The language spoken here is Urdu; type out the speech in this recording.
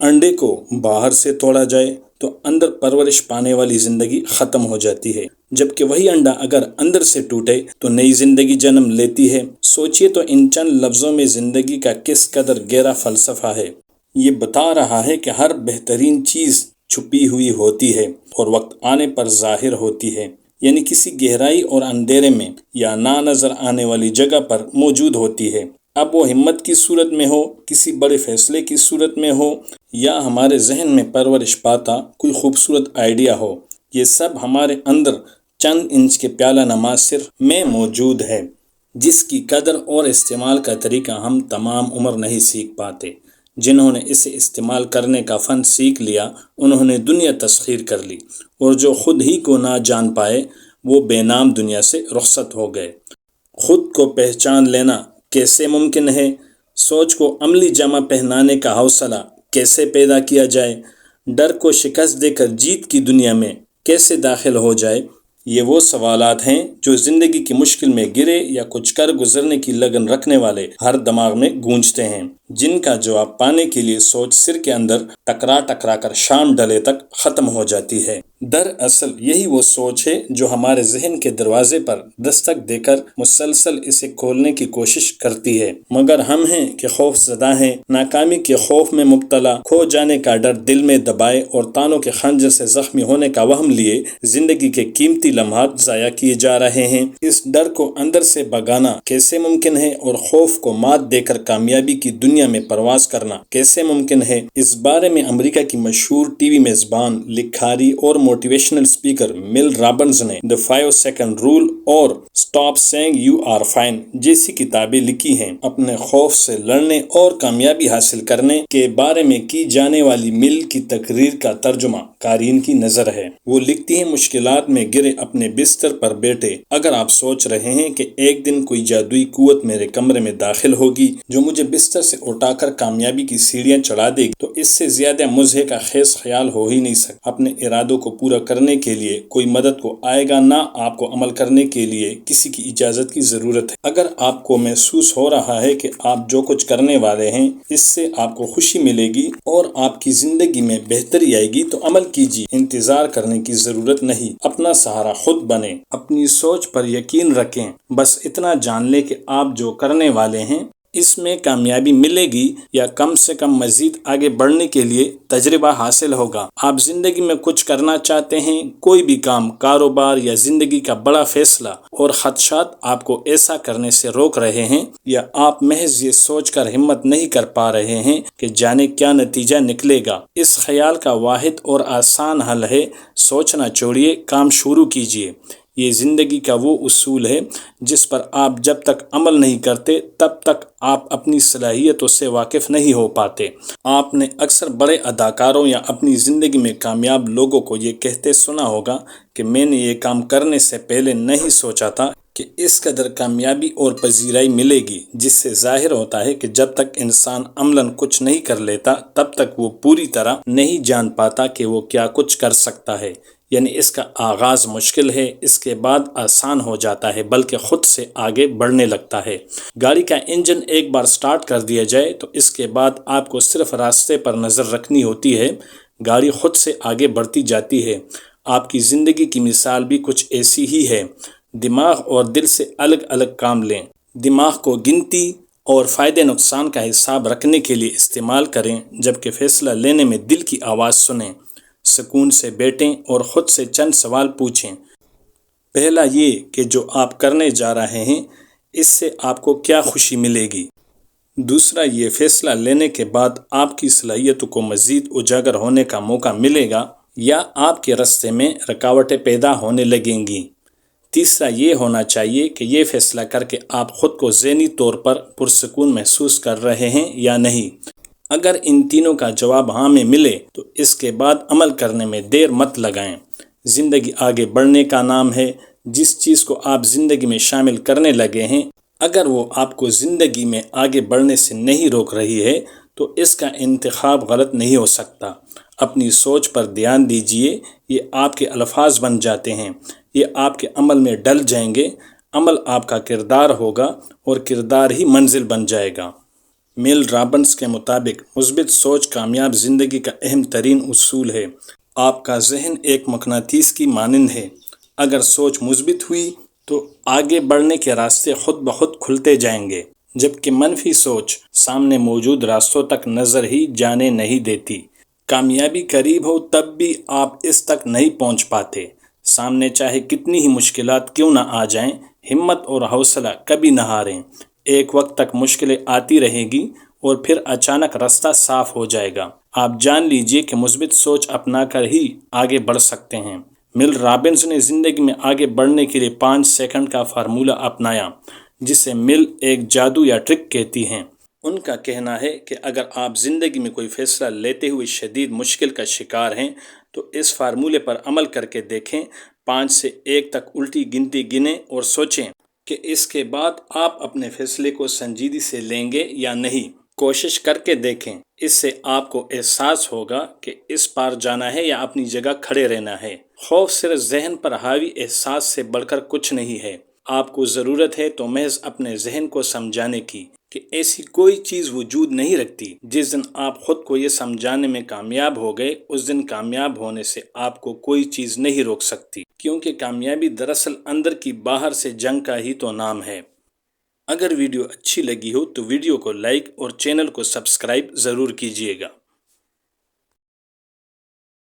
انڈے کو باہر سے توڑا جائے تو اندر پرورش پانے والی زندگی ختم ہو جاتی ہے، جبکہ وہی انڈا اگر اندر سے ٹوٹے تو نئی زندگی جنم لیتی ہے۔ سوچئے تو ان چند لفظوں میں زندگی کا کس قدر گہرا فلسفہ ہے۔ یہ بتا رہا ہے کہ ہر بہترین چیز چھپی ہوئی ہوتی ہے اور وقت آنے پر ظاہر ہوتی ہے، یعنی کسی گہرائی اور اندھیرے میں یا نہ نظر آنے والی جگہ پر موجود ہوتی ہے۔ اب وہ ہمت کی صورت میں ہو، کسی بڑے فیصلے کی صورت میں ہو، یا ہمارے ذہن میں پرورش پاتا کوئی خوبصورت آئیڈیا ہو، یہ سب ہمارے اندر چند انچ کے پیالہ نما صرف میں موجود ہے، جس کی قدر اور استعمال کا طریقہ ہم تمام عمر نہیں سیکھ پاتے۔ جنہوں نے اسے استعمال کرنے کا فن سیکھ لیا انہوں نے دنیا تسخیر کر لی، اور جو خود ہی کو نہ جان پائے وہ بے نام دنیا سے رخصت ہو گئے۔ خود کو پہچان لینا کیسے ممکن ہے؟ سوچ کو عملی جامہ پہنانے کا حوصلہ کیسے پیدا کیا جائے؟ ڈر کو شکست دے کر جیت کی دنیا میں کیسے داخل ہو جائے؟ یہ وہ سوالات ہیں جو زندگی کی مشکل میں گرے یا کچھ کر گزرنے کی لگن رکھنے والے ہر دماغ میں گونجتے ہیں، جن کا جواب پانے کے لیے سوچ سر کے اندر ٹکرا کر شام ڈلے تک ختم ہو جاتی ہے۔ دراصل یہی وہ سوچ ہے جو ہمارے ذہن کے دروازے پر دستک دے کر مسلسل اسے کھولنے کی کوشش کرتی ہے، مگر ہم ہیں کہ خوف زدہ ہیں، ناکامی کے خوف میں مبتلا، کھو جانے کا ڈر دل میں دبائے اور تانوں کے خنجر سے زخمی ہونے کا وہم لیے زندگی کے قیمتی لمحات ضائع کیے جا رہے ہیں۔ اس ڈر کو اندر سے بھگانا کیسے ممکن ہے اور خوف کو مات دے کر کامیابی کی دنیا میں پرواز کرنا کیسے ممکن ہے؟ اس بارے میں امریکہ کی مشہور ٹی وی میزبان، لکھاری اور موٹیویشنل سپیکر مل رابنز نے The 5 Second Rule اور Stop Saying You Are Fine جیسی کتابیں لکھی ہیں۔ اپنے خوف سے لڑنے اور کامیابی حاصل کرنے کے بارے میں کی جانے والی مل کی تقریر کا ترجمہ قارئین کی نظر ہے۔ وہ لکھتی ہیں، مشکلات میں گرے اپنے بستر پر بیٹھے اگر آپ سوچ رہے ہیں کہ ایک دن کوئی جادوئی قوت میرے کمرے میں داخل ہوگی جو مجھے بستر سے اٹھا کر کامیابی کی سیڑھیاں چڑھا دے گی، تو اس سے زیادہ مضحک کا خیز خیال ہو ہی نہیں سکتا۔ اپنے ارادوں کو پورا کرنے کے لیے کوئی مدد کو آئے گا، نہ آپ کو عمل کرنے کے لیے کسی کی اجازت کی ضرورت ہے۔ اگر آپ کو محسوس ہو رہا ہے کہ آپ جو کچھ کرنے والے ہیں اس سے آپ کو خوشی ملے گی اور آپ کی زندگی میں بہتری آئے گی تو عمل کیجیے، انتظار کرنے کی ضرورت نہیں۔ اپنا سہارا خود بنیں، اپنی سوچ پر یقین رکھیں، بس اتنا جان لیں کہ آپ جو کرنے والے ہیں اس میں کامیابی ملے گی یا کم سے کم مزید آگے بڑھنے کے لیے تجربہ حاصل ہوگا۔ آپ زندگی میں کچھ کرنا چاہتے ہیں، کوئی بھی کام، کاروبار یا زندگی کا بڑا فیصلہ، اور خدشات آپ کو ایسا کرنے سے روک رہے ہیں، یا آپ محض یہ سوچ کر ہمت نہیں کر پا رہے ہیں کہ جانے کیا نتیجہ نکلے گا۔ اس خیال کا واحد اور آسان حل ہے سوچنا چھوڑیے، کام شروع کیجیے۔ یہ زندگی کا وہ اصول ہے جس پر آپ جب تک عمل نہیں کرتے تب تک آپ اپنی صلاحیتوں سے واقف نہیں ہو پاتے۔ آپ نے اکثر بڑے اداکاروں یا اپنی زندگی میں کامیاب لوگوں کو یہ کہتے سنا ہوگا کہ میں نے یہ کام کرنے سے پہلے نہیں سوچا تھا کہ اس قدر کامیابی اور پذیرائی ملے گی، جس سے ظاہر ہوتا ہے کہ جب تک انسان عملاً کچھ نہیں کر لیتا تب تک وہ پوری طرح نہیں جان پاتا کہ وہ کیا کچھ کر سکتا ہے۔ یعنی اس کا آغاز مشکل ہے، اس کے بعد آسان ہو جاتا ہے، بلکہ خود سے آگے بڑھنے لگتا ہے۔ گاڑی کا انجن ایک بار سٹارٹ کر دیا جائے تو اس کے بعد آپ کو صرف راستے پر نظر رکھنی ہوتی ہے، گاڑی خود سے آگے بڑھتی جاتی ہے۔ آپ کی زندگی کی مثال بھی کچھ ایسی ہی ہے۔ دماغ اور دل سے الگ الگ کام لیں۔ دماغ کو گنتی اور فائدے نقصان کا حساب رکھنے کے لیے استعمال کریں، جبکہ فیصلہ لینے میں دل کی آواز سنیں۔ سکون سے بیٹھیں اور خود سے چند سوال پوچھیں۔ پہلا یہ کہ جو آپ کرنے جا رہے ہیں اس سے آپ کو کیا خوشی ملے گی؟ دوسرا، یہ فیصلہ لینے کے بعد آپ کی صلاحیتوں کو مزید اجاگر ہونے کا موقع ملے گا یا آپ کے راستے میں رکاوٹیں پیدا ہونے لگیں گی؟ تیسرا، یہ ہونا چاہیے کہ یہ فیصلہ کر کے آپ خود کو ذہنی طور پر پرسکون محسوس کر رہے ہیں یا نہیں۔ اگر ان تینوں کا جواب ہاں میں ملے تو اس کے بعد عمل کرنے میں دیر مت لگائیں۔ زندگی آگے بڑھنے کا نام ہے۔ جس چیز کو آپ زندگی میں شامل کرنے لگے ہیں اگر وہ آپ کو زندگی میں آگے بڑھنے سے نہیں روک رہی ہے تو اس کا انتخاب غلط نہیں ہو سکتا۔ اپنی سوچ پر دھیان دیجیے، یہ آپ کے الفاظ بن جاتے ہیں، یہ آپ کے عمل میں ڈل جائیں گے، عمل آپ کا کردار ہوگا اور کردار ہی منزل بن جائے گا۔ میل رابنس کے مطابق مثبت سوچ کامیاب زندگی کا اہم ترین اصول ہے۔ آپ کا ذہن ایک مقناطیس کی مانند ہے۔ اگر سوچ مثبت ہوئی تو آگے بڑھنے کے راستے خود بخود کھلتے جائیں گے، جبکہ منفی سوچ سامنے موجود راستوں تک نظر ہی جانے نہیں دیتی۔ کامیابی قریب ہو تب بھی آپ اس تک نہیں پہنچ پاتے۔ سامنے چاہے کتنی ہی مشکلات کیوں نہ آ جائیں، ہمت اور حوصلہ کبھی نہ ہاریں۔ ایک وقت تک مشکلیں آتی رہے گی اور پھر اچانک راستہ صاف ہو جائے گا۔ آپ جان لیجئے کہ مثبت سوچ اپنا کر ہی آگے بڑھ سکتے ہیں۔ میل رابنس نے زندگی میں آگے بڑھنے کے لیے 5 سیکنڈ کا فارمولہ اپنایا، جسے میل ایک جادو یا ٹرک کہتی ہیں۔ ان کا کہنا ہے کہ اگر آپ زندگی میں کوئی فیصلہ لیتے ہوئے شدید مشکل کا شکار ہیں تو اس فارمولے پر عمل کر کے دیکھیں۔ 5 سے 1 تک الٹی گنتی گنیں اور سوچیں کہ اس کے بعد آپ اپنے فیصلے کو سنجیدگی سے لیں گے یا نہیں۔ کوشش کر کے دیکھیں، اس سے آپ کو احساس ہوگا کہ اس پار جانا ہے یا اپنی جگہ کھڑے رہنا ہے۔ خوف صرف ذہن پر حاوی احساس سے بڑھ کر کچھ نہیں ہے۔ آپ کو ضرورت ہے تو محض اپنے ذہن کو سمجھانے کی کہ ایسی کوئی چیز وجود نہیں رکھتی۔ جس دن آپ خود کو یہ سمجھانے میں کامیاب ہو گئے، اس دن کامیاب ہونے سے آپ کو کوئی چیز نہیں روک سکتی، کیونکہ کامیابی دراصل اندر کی باہر سے جنگ کا ہی تو نام ہے۔ اگر ویڈیو اچھی لگی ہو تو ویڈیو کو لائک اور چینل کو سبسکرائب ضرور کیجیے گا۔